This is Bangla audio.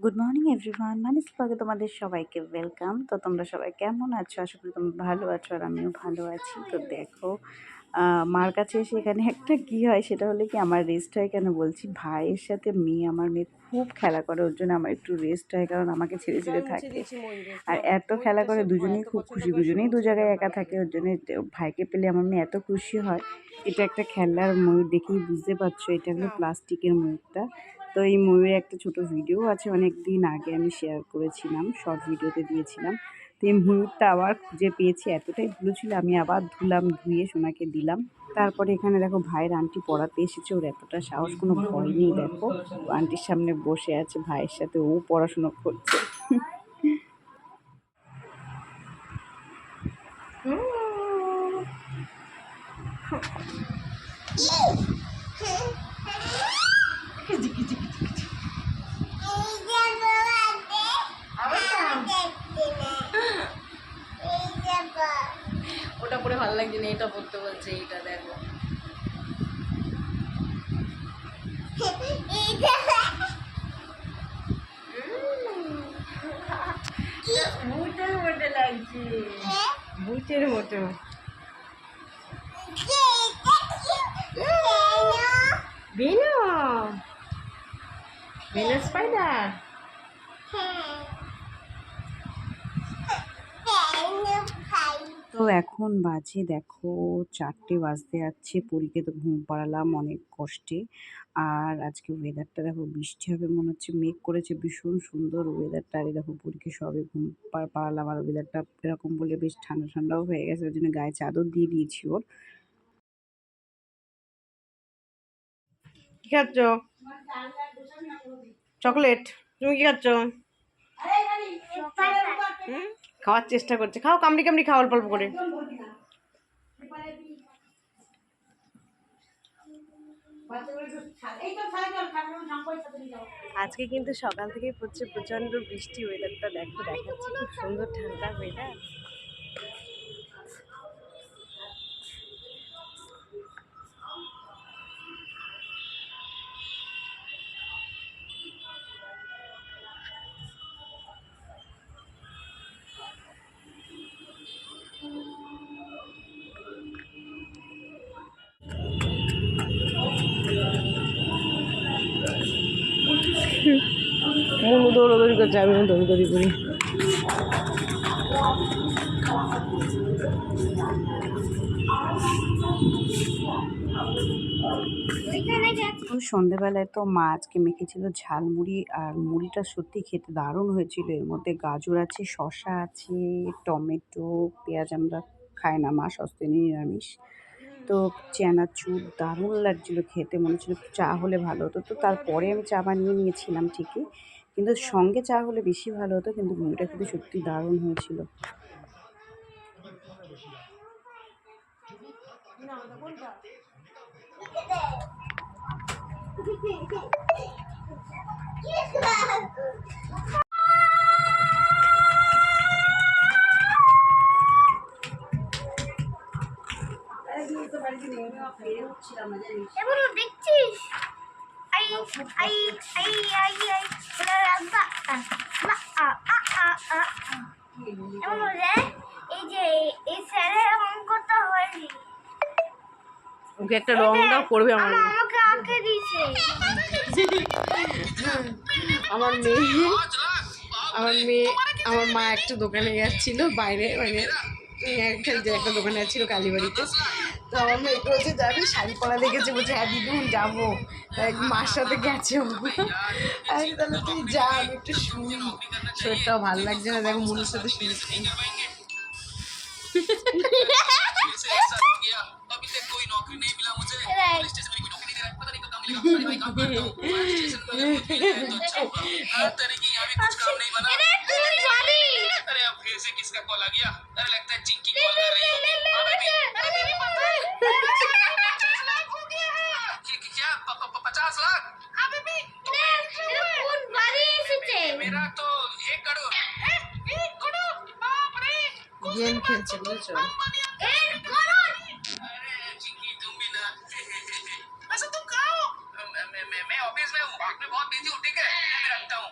গুড মর্নিং এভরিওয়ান, মানিস ব্লগে তোমাদের সবাইকে ওয়েলকাম। তো তোমরা সবাই কেমন আছো? আশা করি তোমরা ভালো আছো আর আমিও ভালো আছি। তো দেখো, মার কাছে এসে এখানে একটা কী হয় সেটা হলে কি আমার রেস্ট হয় কেন বলছি, ভাইয়ের সাথে আমার মেয়ে খুব খেলা করে, ওর জন্য আমার একটু রেস্ট হয়, কারণ আমাকে ছেড়ে ছেড়ে থাকে আর এত খেলা করে, দুজনেই খুব খুশি, দুজনেই দু জায়গায় একা থাকে, ওর জন্য ভাইকে পেলে আমার মেয়ে এত খুশি হয়। এটা একটা খেলার ময়ূর, দেখেই বুঝতে পারছো এটা হলো প্লাস্টিকের ময়ূরটা। তো এই ময়ূরের একটা ছোট ভিডিও আছে, অনেক দিন আগে আমি শেয়ার করেছিলাম, শর্ট ভিডিওতে দিয়েছিলাম। তো এই ময়ূরটা আবার খুঁজে পেয়েছি, এতটাই ভালো ছিল, আমি আবার ধুলাম, ধুয়ে সোনাকে দিলাম। তারপরে এখানে দেখো ভাইয়ের আন্টি পড়াতে এসেছে, ওর এতটা সাহস, কোনো ভয় নেই। দেখো আন্টির সামনে বসে আছে ভাইয়ের সাথে, ও পড়াশোনা করছে। ওটা পরে ভালো লাগছে না, এটা পড়তে বলছে, এইটা দেখো। ভূতের মতো লাগছে, ভূতের মতো। বেনো, বেনো স্পাইডার। তো এখন বাজে দেখো 4টে বাজতে যাচ্ছে, পরীকে তো ঘুম পাড়ালাম অনেক কষ্টে। আর আজকে ওয়েদারটা দেখো, বৃষ্টি হবে মনে হচ্ছে, মেঘ করেছে, ভীষণ সুন্দর ওয়েদারটা। আর এই দেখো পরীকে সবে ঘুম পাড়ালাম, আর ওয়েদারটা এরকম বলে বেশ ঠান্ডা ঠান্ডাও হয়ে গেছে, ওই জন্য গায়ে চাদর দিয়ে দিয়েছি ওর। কি খাচ্ছ? চকলেট। তুমি কি খাচ্ছ? খাওয়ার চেষ্টা করছে, খাও, কামড়ি কামড়ি খাও অল্প অল্প করে। আজকে কিন্তু সকাল থেকে পড়ছে প্রচন্ড বৃষ্টি, ওয়েদারটা দেখো, দেখাচ্ছে খুব সুন্দর ঠান্ডা ওয়েদার। মনু দৌড়াদৌড়ি করছে, আমিও দৌড়াদৌড়ি করি। তো সন্ধেবেলায় তো মা আজকে মেখেছিল ঝালমুড়ি, আর মুড়িটা সত্যি খেতে দারুণ হয়েছিল। এর মধ্যে গাজর আছে, শসা আছে, টমেটো, পেঁয়াজ আমরা খাই না, মা সস্তেনি নিরামিষ। তো চানাচুর দারুণ লাগছিল খেতে, মনে হচ্ছিল একটু চা হলে ভালো হতো। তো তারপরে আমি চা বানিয়ে নিয়েছিলাম ঠিকই, কিন্তু সঙ্গে চা হলে বেশি ভালো হতো, কিন্তু মুড়িটা খেতে সত্যি দারুণ হয়েছিল। এগুলো দেখছিস? I I I I I বলে রাখবা বা আ আ আ আ এগুলো রে, এই যে এই স্যারের অঙ্কটা হয়নি, ওকে একটা রং দাও, করবে আমার মেয়ে। আমাকে আঁকে দিয়েছে। আমার মেয়ে আমার মেয়ে আমার মা একটা দোকানে যাচ্ছিল বাইরে, মানে একটা দোকানে যাচ্ছিল কালীবাড়িতে। তো আমার মেয়ে বলছে যাবি, শাড়ি পরা দেখেছে, বলছে হ্যাঁ দিদুন যাবো। তাই মার সাথে গেছে ও। আমি তাহলে তুই যা, আমি একটু শুনি, শরীরটাও ভালো লাগছে না, দেখো মনের সাথে শুনছি। किसका कॉल आ गया? अरे लगता है चिंकी कॉल कर रही है। हाँ बेबी, अरे बेबी पता है 50 लाख हो गया है। क्या 50 लाख? हाँ बेबी, कौन बारी एसेছে? मेरा तो 1 करोड़। 1 करोड़, बाप रे। গেম খেলছে বুঝছো? 1 करोड़। अरे चिंकी तुम भी ना। वैसे तुम कहाँ हो? मैं ऑफिस में हूँ। मैं बहुत बिजी हूँ, ठीक है? मैं रखता हूँ।